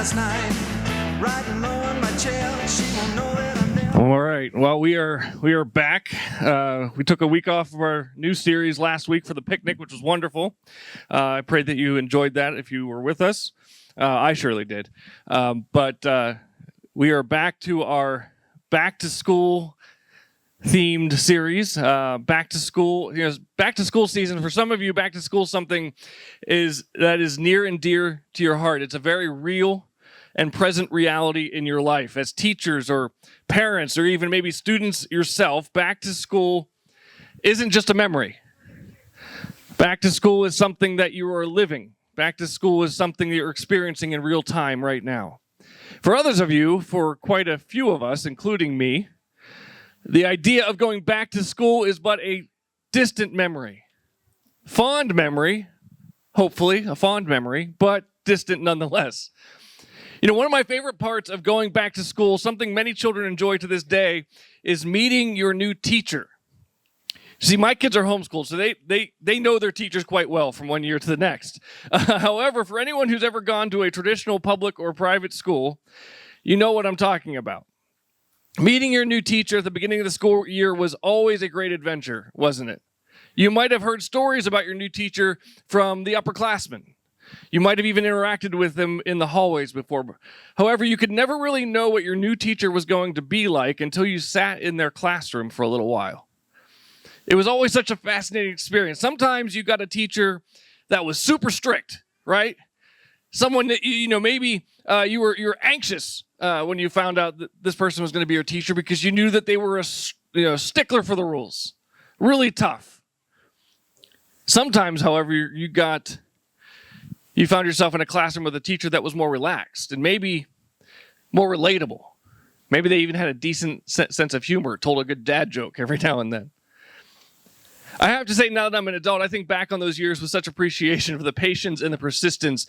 last night, riding low on my chair. She won't know that I'm there. All right. Well, we are back. We took a week off of our new series last week for the picnic, which was wonderful. I pray that you enjoyed that if you were with us. I surely did. But we are back to our back to school themed series. Back to school, back to school season. For some of you, back to school something that is near and dear to your heart. It's a very real and present reality in your life. As teachers or parents or even maybe students yourself, back to school isn't just a memory. Back to school is something that you are living. Back to school is something that you're experiencing in real time right now. For others of you, for quite a few of us, including me, the idea of going back to school is but a distant memory. Fond memory, hopefully, a fond memory, but distant nonetheless. One of my favorite parts of going back to school, something many children enjoy to this day, is meeting your new teacher. See, my kids are homeschooled, so they know their teachers quite well from one year to the next. However, for anyone who's ever gone to a traditional public or private school, you know what I'm talking about. Meeting your new teacher at the beginning of the school year was always a great adventure, wasn't it? You might have heard stories about your new teacher from the upperclassmen. You might have even interacted with them in the hallways before. However, you could never really know what your new teacher was going to be like until you sat in their classroom for a little while. It was always such a fascinating experience. Sometimes you got a teacher that was super strict, right? Someone that, maybe you were anxious when you found out that this person was going to be your teacher because you knew that they were a stickler for the rules. Really tough. Sometimes, however, you found yourself in a classroom with a teacher that was more relaxed and maybe more relatable. Maybe they even had a decent sense of humor, told a good dad joke every now and then. I have to say, now that I'm an adult, I think back on those years with such appreciation for the patience and the persistence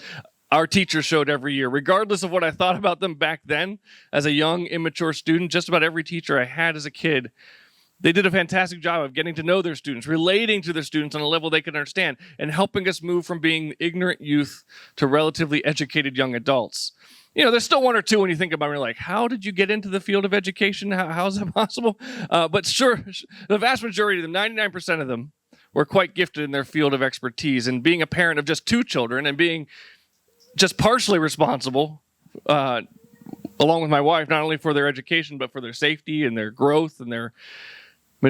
our teachers showed every year. Regardless of what I thought about them back then as a young, immature student, just about every teacher I had as a kid, they did a fantastic job of getting to know their students, relating to their students on a level they could understand, and helping us move from being ignorant youth to relatively educated young adults. There's still one or two when you think about it, you're like, how did you get into the field of education? How is that possible? But sure, the vast majority of them, 99% of them, were quite gifted in their field of expertise. And being a parent of just 2 children and being just partially responsible, along with my wife, not only for their education, but for their safety and their growth and their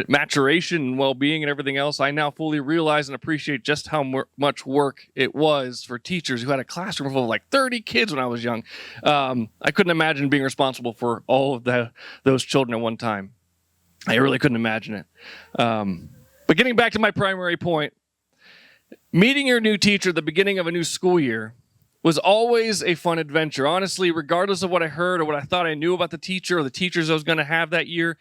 maturation and well-being and everything else, I now fully realize and appreciate just how much work it was for teachers who had a classroom full of like 30 kids when I was young. I couldn't imagine being responsible for all of those children at one time. I really couldn't imagine it. But getting back to my primary point, meeting your new teacher at the beginning of a new school year was always a fun adventure. Honestly, regardless of what I heard or what I thought I knew about the teacher or the teachers I was going to have that year,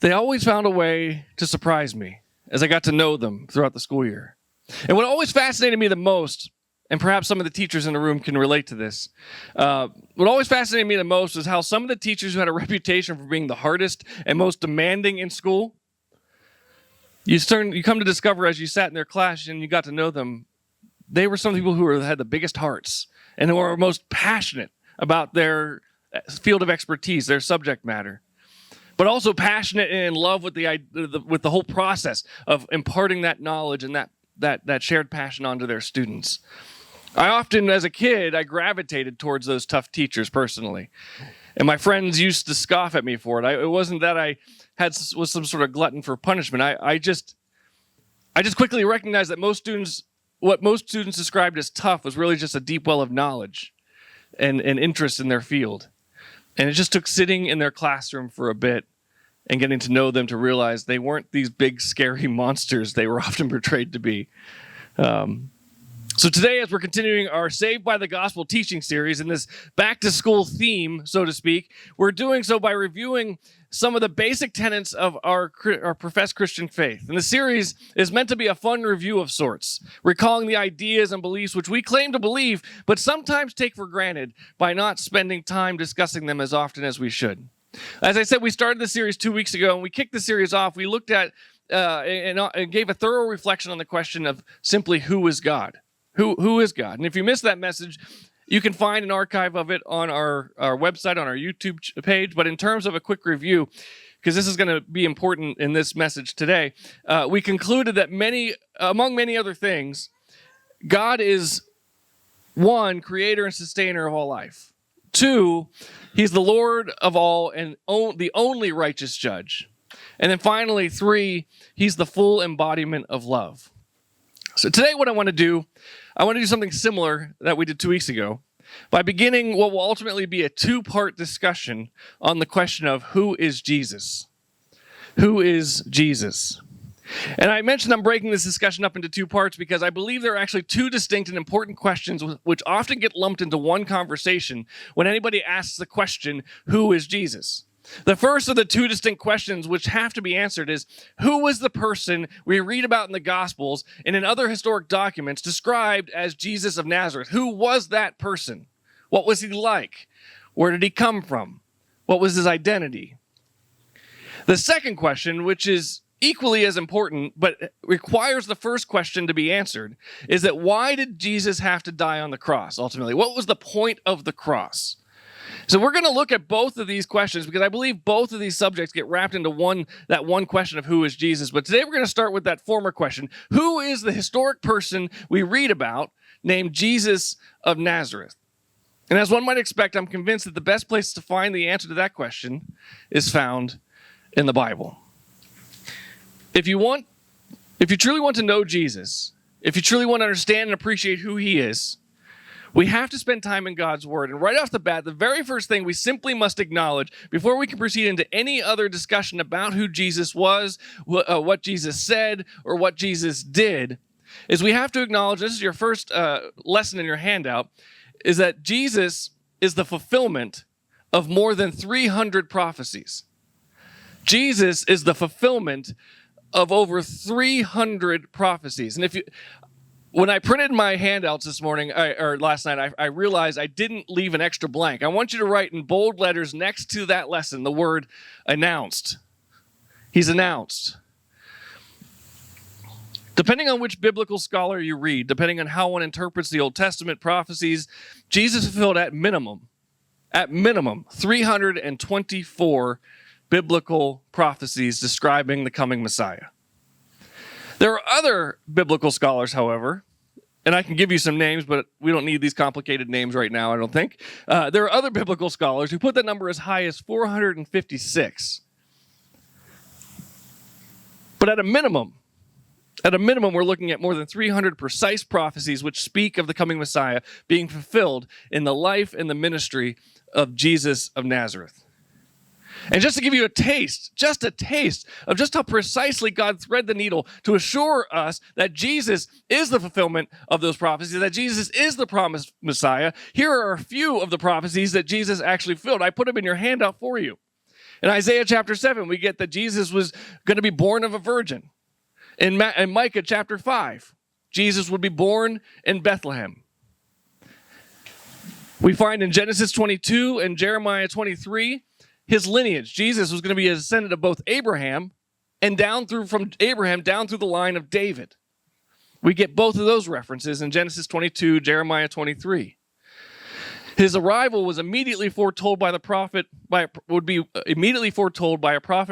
they always found a way to surprise me as I got to know them throughout the school year. And what always fascinated me the most, and perhaps some of the teachers in the room can relate to this, what always fascinated me the most was how some of the teachers who had a reputation for being the hardest and most demanding in school, you come to discover as you sat in their class and you got to know them, they were some people who had the biggest hearts and who were most passionate about their field of expertise, their subject matter, but also passionate and in love with the whole process of imparting that knowledge and that shared passion onto their students. I often, as a kid, I gravitated towards those tough teachers personally. And my friends used to scoff at me for it. It wasn't that I was some sort of glutton for punishment. I just quickly recognized that what most students described as tough was really just a deep well of knowledge and interest in their field. And it just took sitting in their classroom for a bit and getting to know them to realize they weren't these big, scary monsters they were often portrayed to be. So today, as we're continuing our Saved by the Gospel teaching series in this back-to-school theme, so to speak, we're doing so by reviewing some of the basic tenets of our professed Christian faith. And the series is meant to be a fun review of sorts, recalling the ideas and beliefs which we claim to believe, but sometimes take for granted by not spending time discussing them as often as we should. As I said, we started the series 2 weeks ago, and we kicked the series off. We looked at and gave a thorough reflection on the question of simply who is God? Who is God? And if you missed that message, You can find an archive of it on our website, on our YouTube page. But in terms of a quick review, because this is going to be important in this message today, we concluded that among many other things, God is, one, creator and sustainer of all life. Two, he's the Lord of all and the only righteous judge. And then finally, three, he's the full embodiment of love. So today what I want to do something similar that we did 2 weeks ago by beginning what will ultimately be a two-part discussion on the question of who is Jesus? Who is Jesus? And I mentioned I'm breaking this discussion up into two parts because I believe there are actually two distinct and important questions which often get lumped into one conversation when anybody asks the question, who is Jesus? The first of the two distinct questions which have to be answered is, who was the person we read about in the Gospels and in other historic documents described as Jesus of Nazareth? Who was that person? What was he like? Where did he come from? What was his identity? The second question, which is equally as important but requires the first question to be answered, is that why did Jesus have to die on the cross ultimately? What was the point of the cross? So we're going to look at both of these questions because I believe both of these subjects get wrapped into that one question of who is Jesus. But today we're going to start with that former question. Who is the historic person we read about named Jesus of Nazareth? And as one might expect, I'm convinced that the best place to find the answer to that question is found in the Bible. If you truly want to know Jesus, if you truly want to understand and appreciate who he is, we have to spend time in God's word. And right off the bat, the very first thing we simply must acknowledge before we can proceed into any other discussion about who Jesus was, what Jesus said, or what Jesus did, is we have to acknowledge, this is your first lesson in your handout, is that Jesus is the fulfillment of more than 300 prophecies. Jesus is the fulfillment of over 300 prophecies. And when I printed my handouts this morning, or last night, I realized I didn't leave an extra blank. I want you to write in bold letters next to that lesson the word announced. He's announced. Depending on which biblical scholar you read, depending on how one interprets the Old Testament prophecies, Jesus fulfilled at minimum, 324 biblical prophecies describing the coming Messiah. There are other biblical scholars, however, and I can give you some names, but we don't need these complicated names right now, I don't think. There are other biblical scholars who put that number as high as 456. But at a minimum, we're looking at more than 300 precise prophecies which speak of the coming Messiah being fulfilled in the life and the ministry of Jesus of Nazareth. And just to give you a taste of just how precisely God thread the needle to assure us that Jesus is the fulfillment of those prophecies, that Jesus is the promised Messiah, here are a few of the prophecies that Jesus actually fulfilled. I put them in your handout for you. In Isaiah chapter 7, we get that Jesus was going to be born of a virgin. In Micah chapter 5, Jesus would be born in Bethlehem. We find in Genesis 22 and Jeremiah 23, his lineage. Jesus was going to be a descendant of both Abraham and from Abraham down through the line of David. We get both of those references in Genesis 22, Jeremiah 23. His arrival was immediately foretold by a prophet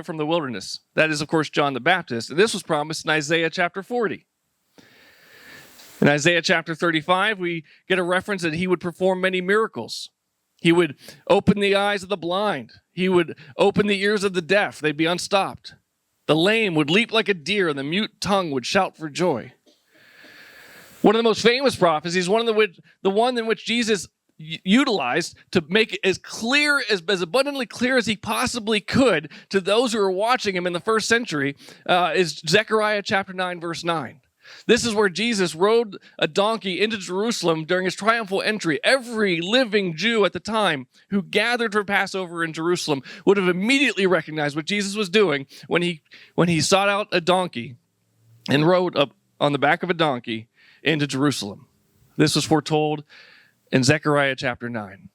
from the wilderness. That is, of course, John the Baptist. And this was promised in Isaiah chapter 40. In Isaiah chapter 35, we get a reference that he would perform many miracles. He would open the eyes of the blind. He would open the ears of the deaf. They'd be unstopped. The lame would leap like a deer, and the mute tongue would shout for joy. One of the most famous prophecies, the one in which Jesus utilized to make it as clear, as abundantly clear as he possibly could to those who were watching him in the first century, is Zechariah chapter 9, verse 9. This is where Jesus rode a donkey into Jerusalem during his triumphal entry. Every living Jew at the time who gathered for Passover in Jerusalem would have immediately recognized what Jesus was doing when he sought out a donkey and rode up on the back of a donkey into Jerusalem. This was foretold in Zechariah chapter 9.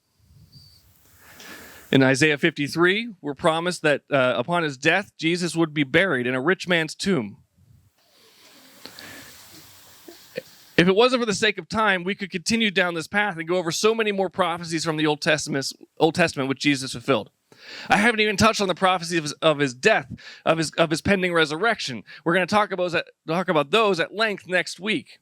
In Isaiah 53, we're promised that upon his death, Jesus would be buried in a rich man's tomb. If it wasn't for the sake of time, we could continue down this path and go over so many more prophecies from the Old Testament which Jesus fulfilled. I haven't even touched on the prophecy of his death, of his pending resurrection. We're going to talk about those at length next week.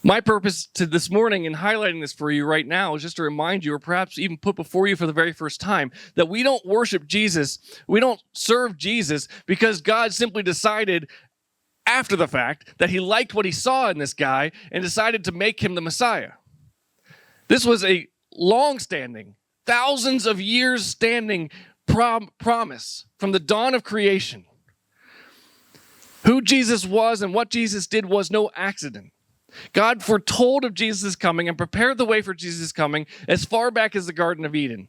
My purpose to this morning in highlighting this for you right now is just to remind you, or perhaps even put before you for the very first time, that we don't worship Jesus, we don't serve Jesus because God simply decided after the fact that he liked what he saw in this guy and decided to make him the Messiah. This was a long-standing, thousands of years standing promise from the dawn of creation. Who Jesus was and what Jesus did was no accident. God foretold of Jesus' coming and prepared the way for Jesus' coming as far back as the Garden of Eden.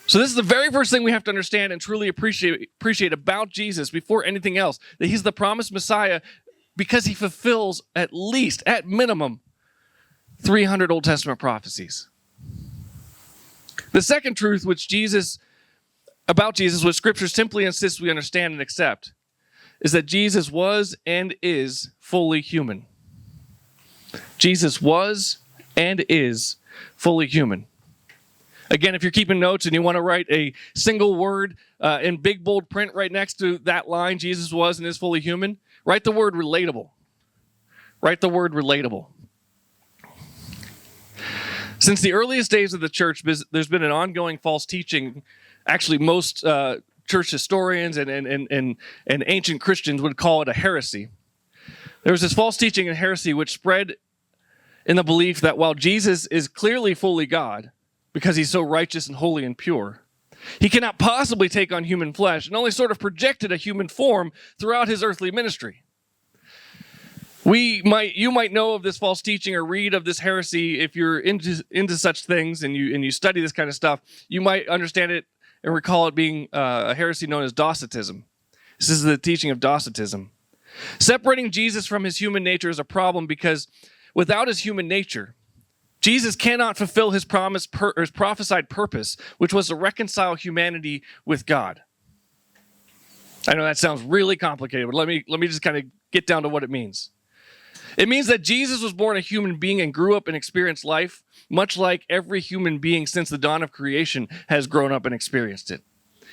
So this is the very first thing we have to understand and truly appreciate about Jesus before anything else, that he's the promised Messiah because he fulfills at least, at minimum, 300 Old Testament prophecies. The second truth about Jesus, which Scripture simply insists we understand and accept, is that Jesus was and is fully human. Jesus was and is fully human. Again, if you're keeping notes and you want to write a single word in big bold print right next to that line, Jesus was and is fully human, write the word relatable. Write the word relatable. Since the earliest days of the church, there's been an ongoing false teaching. Actually, most church historians and ancient Christians would call it a heresy. There was this false teaching and heresy which spread in the belief that while Jesus is clearly fully God, because he's so righteous and holy and pure, he cannot possibly take on human flesh and only sort of projected a human form throughout his earthly ministry. You might know of this false teaching or read of this heresy if you're into such things and you study this kind of stuff. You might understand it and recall it being a heresy known as Docetism. This is the teaching of Docetism. Separating Jesus from his human nature is a problem because without his human nature, Jesus cannot fulfill his prophesied purpose, which was to reconcile humanity with God. I know that sounds really complicated, but let me just kind of get down to what it means. It means that Jesus was born a human being and grew up and experienced life, much like every human being since the dawn of creation has grown up and experienced it.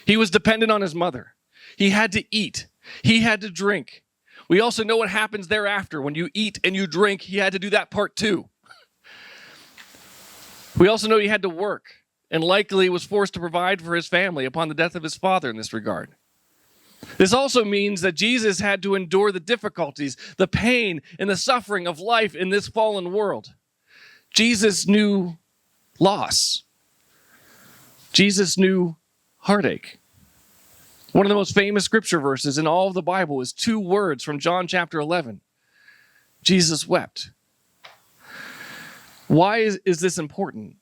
He was dependent on his mother. He had to eat. He had to drink. We also know what happens thereafter. When you eat and you drink, he had to do that part too. We also know he had to work and likely was forced to provide for his family upon the death of his father in this regard. This also means that Jesus had to endure the difficulties, the pain, and the suffering of life in this fallen world. Jesus knew loss. Jesus knew heartache. One of the most famous scripture verses in all of the Bible is 2 words from John chapter 11. Jesus wept. Why is this important?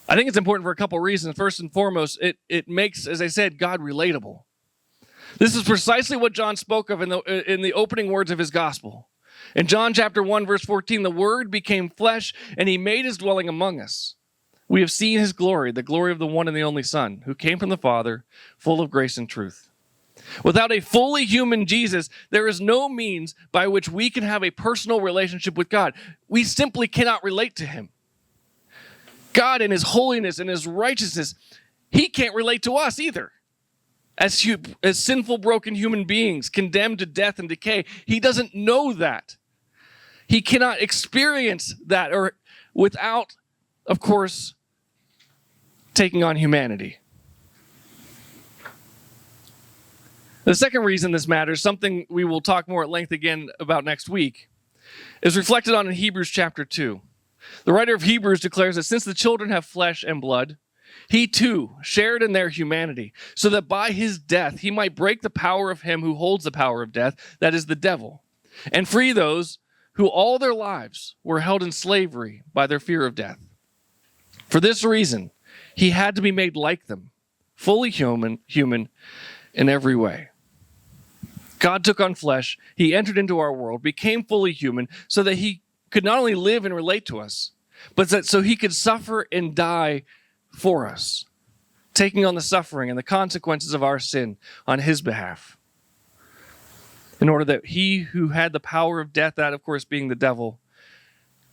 I think it's important for a couple reasons. First and foremost, it makes, as I said, God relatable. This is precisely what John spoke of in the opening words of his gospel. In John chapter 1, verse 14, the Word became flesh, and he made his dwelling among us. We have seen his glory, the glory of the one and the only Son, who came from the Father, full of grace and truth. Without a fully human Jesus, there is no means by which we can have a personal relationship with God. We simply cannot relate to him. God in his holiness and his righteousness, he can't relate to us either. As sinful, broken human beings, condemned to death and decay, he doesn't know that. He cannot experience that or without, of course, taking on humanity. The second reason this matters, something we will talk more at length again about next week, is reflected on in Hebrews chapter 2. The writer of Hebrews declares that since the children have flesh and blood, he too shared in their humanity, so that by his death he might break the power of him who holds the power of death, that is the devil, and free those who all their lives were held in slavery by their fear of death. For this reason, he had to be made like them, fully human in every way. God took on flesh, he entered into our world, became fully human, so that he could not only live and relate to us, but that so he could suffer and die for us, taking on the suffering and the consequences of our sin on his behalf. in order that he who had the power of death, that of course being the devil,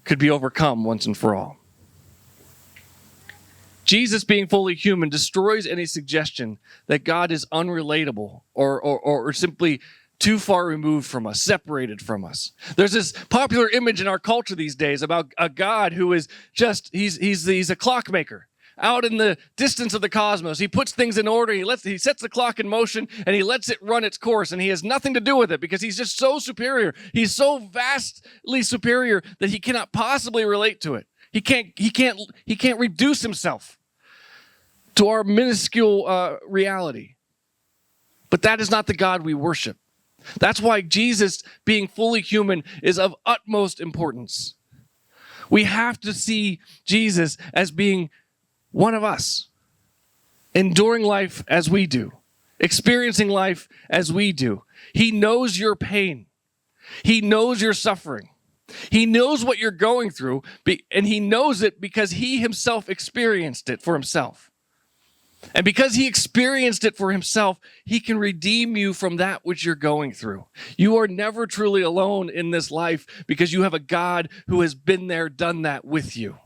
could be overcome once and for all. Jesus, being fully human, destroys any suggestion that God is unrelatable or simply too far removed from us, separated from us. There's this popular image in our culture these days about a God who is just, he's a clockmaker. Out in the distance of the cosmos, he puts things in order, he sets the clock in motion, and he lets it run its course, and he has nothing to do with it because he's just so superior. He's so vastly superior that he cannot possibly relate to it. He can't reduce himself to our minuscule reality. But that is not the God we worship. That's why Jesus, being fully human, is of utmost importance. We have to see Jesus as being one of us, enduring life as we do, experiencing life as we do. He knows your pain. He knows your suffering. He knows what you're going through, and he knows it because he himself experienced it for himself. And because he experienced it for himself, he can redeem you from that which you're going through. You are never truly alone in this life because you have a God who has been there, done that with you.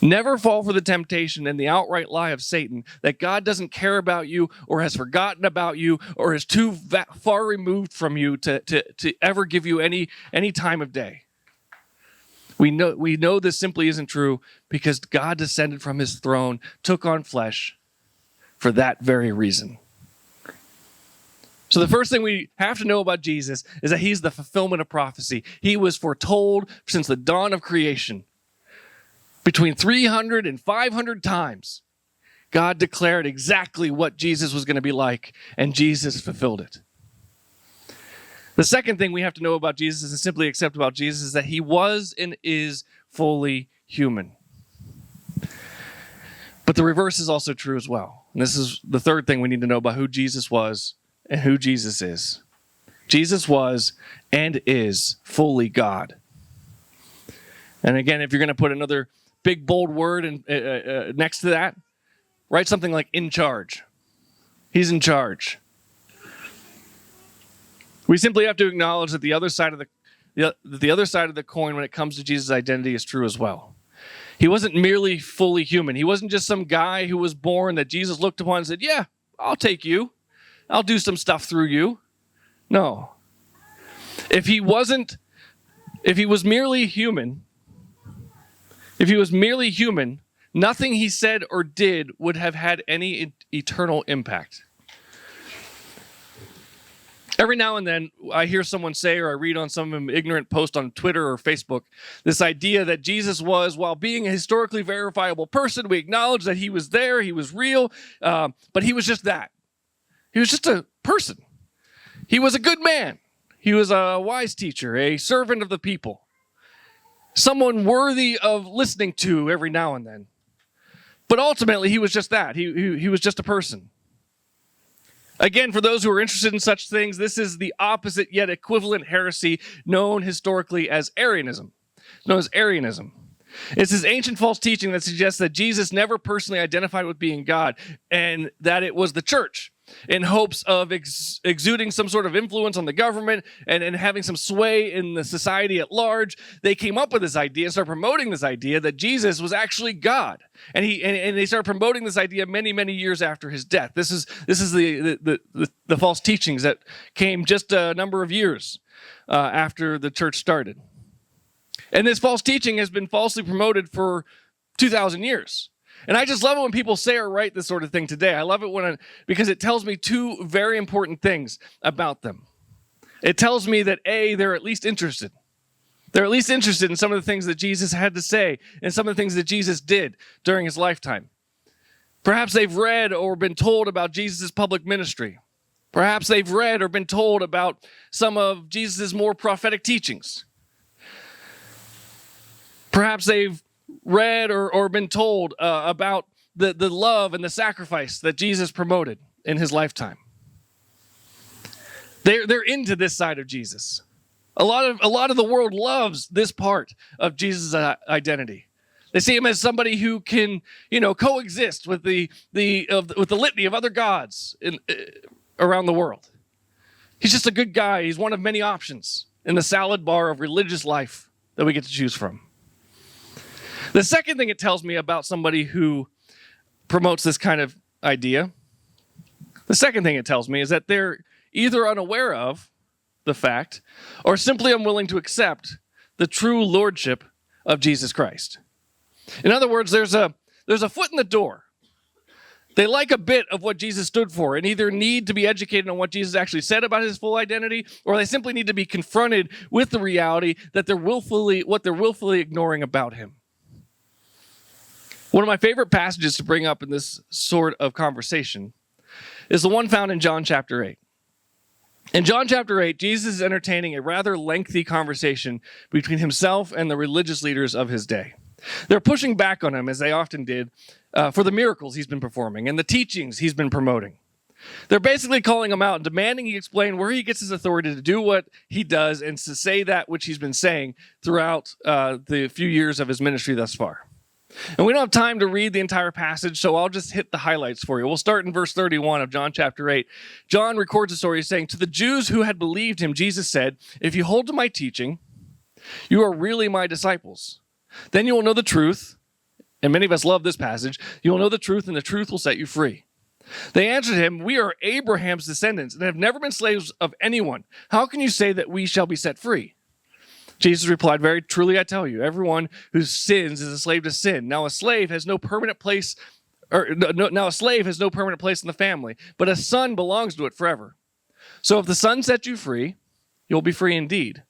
Never fall for the temptation and the outright lie of Satan that God doesn't care about you or has forgotten about you or is too far removed from you to ever give you any time of day. We know this simply isn't true because God descended from his throne, took on flesh for that very reason. So the first thing we have to know about Jesus is that he's the fulfillment of prophecy. He was foretold since the dawn of creation. Between 300 and 500 times, God declared exactly what Jesus was going to be like, and Jesus fulfilled it. The second thing we have to know about Jesus and simply accept about Jesus is that he was and is fully human. But the reverse is also true as well. And this is the third thing we need to know about who Jesus was and who Jesus is. Jesus was and is fully God. And again, if you're going to put another big bold word next to that, write something like in charge. He's in charge. We simply have to acknowledge that the other side of the coin when it comes to Jesus' identity is true as well. He wasn't merely fully human. He wasn't just some guy who was born that Jesus looked upon and said, yeah, I'll take you. I'll do some stuff through you. No. If he was merely human, nothing he said or did would have had any eternal impact. Every now and then, I hear someone say, or I read on some ignorant post on Twitter or Facebook, this idea that Jesus was, while being a historically verifiable person, we acknowledge that he was there, he was real, but he was just that. He was just a person. He was a good man. He was a wise teacher, a servant of the people, someone worthy of listening to every now and then. But ultimately, he was just that. He was just a person. Again, for those who are interested in such things, this is the opposite yet equivalent heresy known historically as Arianism. It's known as Arianism. It's this ancient false teaching that suggests that Jesus never personally identified with being God and that it was the church, in hopes of exuding some sort of influence on the government and having some sway in the society at large. They came up with this idea and started promoting this idea that Jesus was actually God. And they started promoting this idea many, many years after his death. This is the false teachings that came just a number of years after the church started. And this false teaching has been falsely promoted for 2,000 years. And I just love it when people say or write this sort of thing today. I love it because it tells me two very important things about them. It tells me that A, they're at least interested. They're at least interested in some of the things that Jesus had to say and some of the things that Jesus did during his lifetime. Perhaps they've read or been told about Jesus' public ministry. Perhaps they've read or been told about some of Jesus' more prophetic teachings. Perhaps they've read or been told about the love and the sacrifice that Jesus promoted in his lifetime. They're into this side of Jesus. A lot of the world loves this part of Jesus' identity. They see him as somebody who can, coexist with the litany of other gods around the world. He's just a good guy. He's one of many options in the salad bar of religious life that we get to choose from. The second thing it tells me about somebody who promotes this kind of idea, the second thing it tells me is that they're either unaware of the fact or simply unwilling to accept the true lordship of Jesus Christ. In other words, there's a foot in the door. They like a bit of what Jesus stood for and either need to be educated on what Jesus actually said about his full identity, or they simply need to be confronted with the reality that they're willfully ignoring about him. One of my favorite passages to bring up in this sort of conversation is the one found in John chapter 8. In John chapter 8, Jesus is entertaining a rather lengthy conversation between himself and the religious leaders of his day. They're pushing back on him, as they often did, for the miracles he's been performing and the teachings he's been promoting. They're basically calling him out and demanding he explain where he gets his authority to do what he does and to say that which he's been saying throughout the few years of his ministry thus far. And we don't have time to read the entire passage, so I'll just hit the highlights for you. We'll start in verse 31 of John chapter 8. John records a story saying, "To the Jews who had believed him, Jesus said, 'If you hold to my teaching, you are really my disciples. Then you will know the truth,'" and many of us love this passage, "'you will know the truth, and the truth will set you free.' They answered him, 'We are Abraham's descendants and have never been slaves of anyone. How can you say that we shall be set free?' Jesus replied, 'Very truly I tell you, everyone who sins is a slave to sin. Now a slave has no permanent place, now a slave has no permanent place in the family, but a son belongs to it forever. So if the son sets you free, you'll be free indeed.'"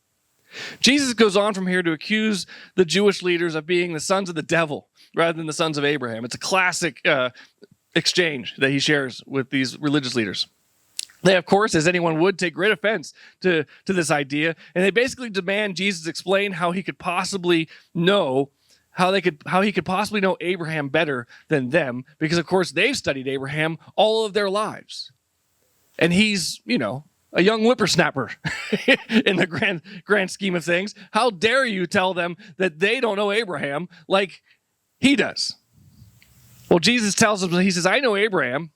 Jesus goes on from here to accuse the Jewish leaders of being the sons of the devil rather than the sons of Abraham. It's a classic exchange that he shares with these religious leaders. They, of course, as anyone would, take great offense to this idea, and they basically demand Jesus explain how he could possibly know how he could possibly know Abraham better than them, because of course they've studied Abraham all of their lives, and he's a young whippersnapper in the grand scheme of things. How dare you tell them that they don't know Abraham like he does? Well, Jesus tells them, he says, "I know Abraham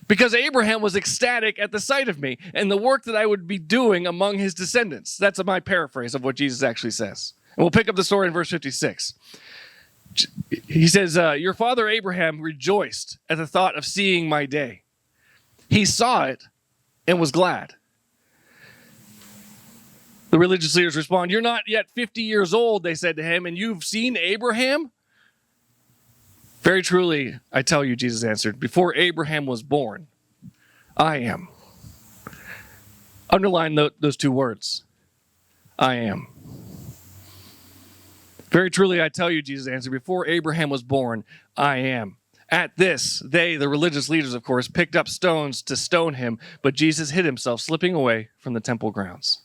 because Abraham was ecstatic at the sight of me and the work that I would be doing among his descendants." That's my paraphrase of what Jesus actually says. And we'll pick up the story in verse 56. He says, "Your father Abraham rejoiced at the thought of seeing my day. He saw it and was glad." The religious leaders respond, "You're not yet 50 years old," they said to him, "and you've seen Abraham?" "Very truly, I tell you," Jesus answered, "before Abraham was born, I am." Underline those two words. I am. "Very truly, I tell you," Jesus answered, "before Abraham was born, I am." At this, they, the religious leaders, of course, picked up stones to stone him, but Jesus hid himself, slipping away from the temple grounds.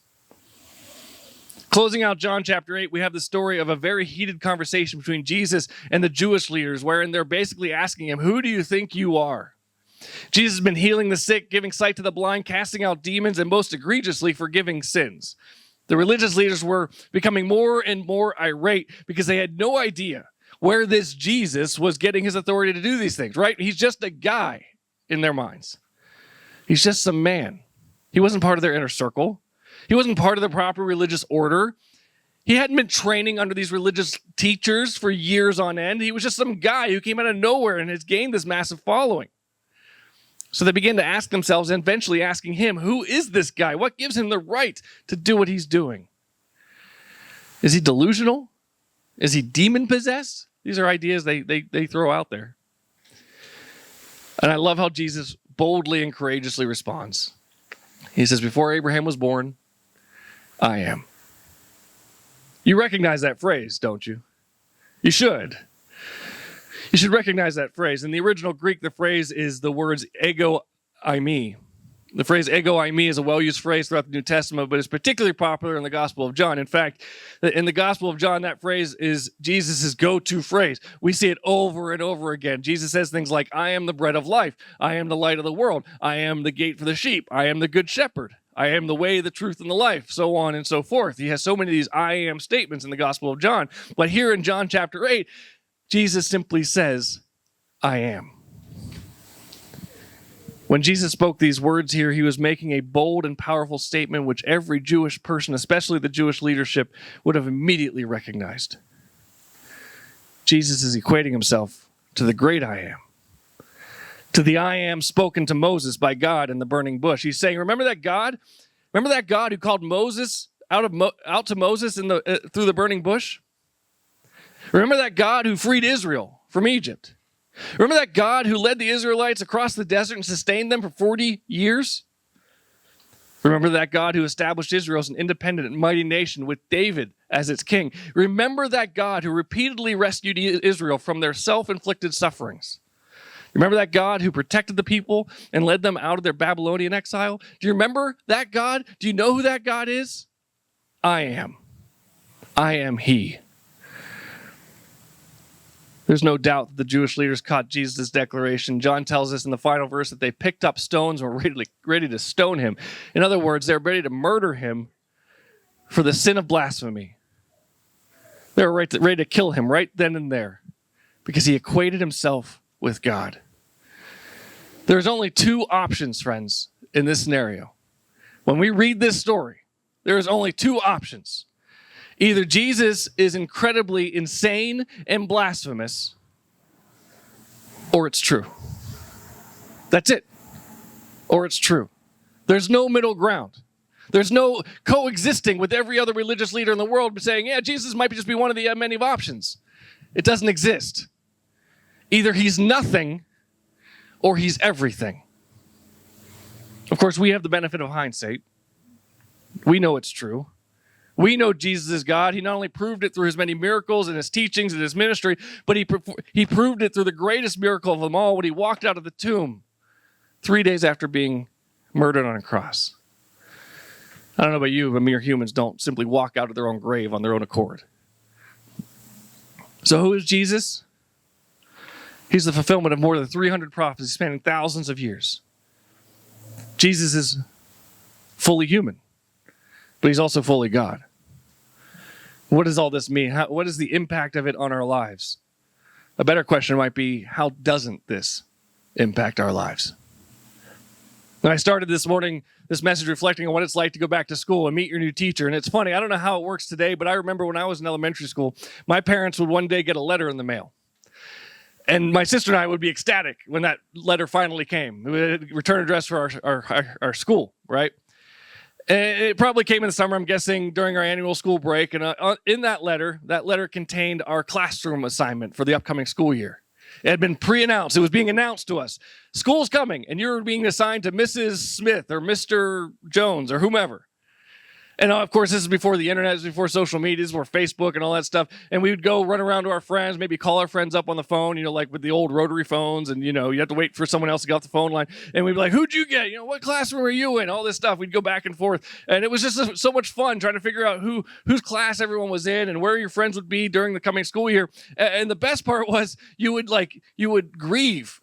Closing out John chapter 8, we have the story of a very heated conversation between Jesus and the Jewish leaders, wherein they're basically asking him, "Who do you think you are?" Jesus has been healing the sick, giving sight to the blind, casting out demons, and most egregiously, forgiving sins. The religious leaders were becoming more and more irate because they had no idea where this Jesus was getting his authority to do these things, right? He's just a guy in their minds. He's just some man. He wasn't part of their inner circle. He wasn't part of the proper religious order. He hadn't been training under these religious teachers for years on end. He was just some guy who came out of nowhere and has gained this massive following. So they began to ask themselves, and eventually asking him, who is this guy? What gives him the right to do what he's doing? Is he delusional? Is he demon-possessed? These are ideas they throw out there. And I love how Jesus boldly and courageously responds. He says, "Before Abraham was born, I am." You recognize that phrase, don't you? You should. You should recognize that phrase. In the original Greek, the phrase is the words ego eimi. The phrase ego eimi is a well-used phrase throughout the New Testament, but it's particularly popular in the Gospel of John. In fact, in the Gospel of John, that phrase is Jesus' go-to phrase. We see it over and over again. Jesus says things like, "I am the bread of life. I am the light of the world. I am the gate for the sheep. I am the good shepherd. I am the way, the truth, and the life," so on and so forth. He has so many of these I am statements in the Gospel of John. But here in John chapter 8, Jesus simply says, "I am." When Jesus spoke these words here, he was making a bold and powerful statement which every Jewish person, especially the Jewish leadership, would have immediately recognized. Jesus is equating himself to the great I am, to the I am spoken to Moses by God in the burning bush. He's saying, remember that God? Remember that God who called Moses out to Moses through the burning bush? Remember that God who freed Israel from Egypt? Remember that God who led the Israelites across the desert and sustained them for 40 years? Remember that God who established Israel as an independent and mighty nation with David as its king? Remember that God who repeatedly rescued Israel from their self-inflicted sufferings? Remember that God who protected the people and led them out of their Babylonian exile? Do you remember that God? Do you know who that God is? I am. I am He. There's no doubt that the Jewish leaders caught Jesus' declaration. John tells us in the final verse that they picked up stones and were ready to stone him. In other words, they're ready to murder him for the sin of blasphemy. They were ready to kill him right then and there because he equated himself with God. There's only two options, friends, in this scenario. When we read this story, there's only two options. Either Jesus is incredibly insane and blasphemous, or it's true. That's it. Or it's true. There's no middle ground. There's no coexisting with every other religious leader in the world saying, yeah, Jesus might just be one of the many options. It doesn't exist. Either he's nothing or he's everything. Of course, we have the benefit of hindsight. We know it's true. We know Jesus is God. He not only proved it through his many miracles and his teachings and his ministry, but he proved it through the greatest miracle of them all when he walked out of the tomb 3 days after being murdered on a cross. I don't know about you, but mere humans don't simply walk out of their own grave on their own accord. So who is Jesus? He's the fulfillment of more than 300 prophecies spanning thousands of years. Jesus is fully human, but he's also fully God. What does all this mean? What is the impact of it on our lives? A better question might be, how doesn't this impact our lives? And I started this morning, this message reflecting on what it's like to go back to school and meet your new teacher. And it's funny, I don't know how it works today, but I remember when I was in elementary school, my parents would one day get a letter in the mail. And my sister and I would be ecstatic when that letter finally came. Return address for our school, right? And it probably came in the summer, I'm guessing, during our annual school break. And in that letter contained our classroom assignment for the upcoming school year. It had been pre-announced. It was being announced to us. School's coming, and you're being assigned to Mrs. Smith or Mr. Jones or whomever. And of course, this is before the internet, this is before social media, this is before Facebook and all that stuff. And we would go run around to our friends, maybe call our friends up on the phone, like with the old rotary phones. And, you have to wait for someone else to get off the phone line. And we'd be like, who'd you get? What classroom are you in? All this stuff. We'd go back and forth. And it was just so much fun trying to figure out whose class everyone was in and where your friends would be during the coming school year. And the best part was you would grieve.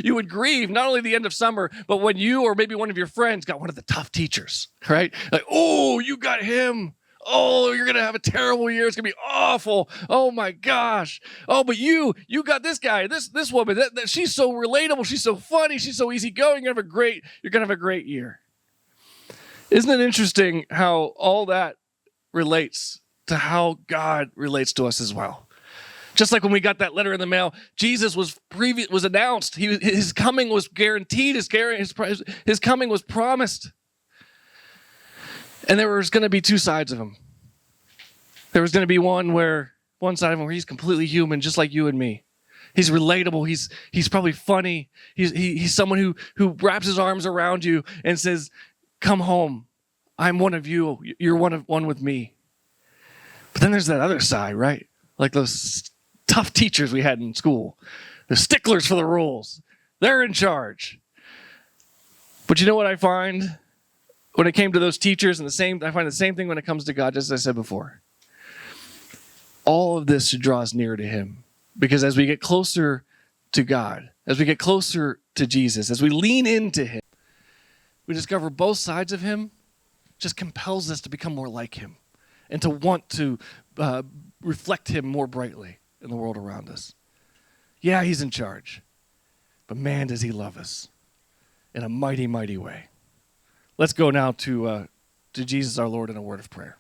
You would grieve not only the end of summer, but when you or maybe one of your friends got one of the tough teachers, right? Like, oh, you got him. Oh, you're going to have a terrible year. It's going to be awful. Oh my gosh. Oh, but you got this guy, this woman, that she's so relatable. She's so funny. She's so easygoing. You're going to have a great year. Isn't it interesting how all that relates to how God relates to us as well? Just like when we got that letter in the mail, Jesus was announced. His coming was guaranteed. His coming was promised. And there was going to be two sides of him. There was going to be one side of him where he's completely human, just like you and me. He's relatable. He's probably funny. He's someone who wraps his arms around you and says, "Come home. I'm one of you. You're one with me." But then there's that other side, right? Like those tough teachers we had in school. The sticklers for the rules. They're in charge. But you know what I find? When it came to those teachers, I find the same thing when it comes to God, just as I said before. All of this should draw us nearer to him. Because as we get closer to God, as we get closer to Jesus, as we lean into him, we discover both sides of him just compels us to become more like him and to want to reflect him more brightly in the world around us. Yeah, he's in charge, but man, does he love us. in a mighty, mighty way. Let's go now to Jesus our Lord in a word of prayer.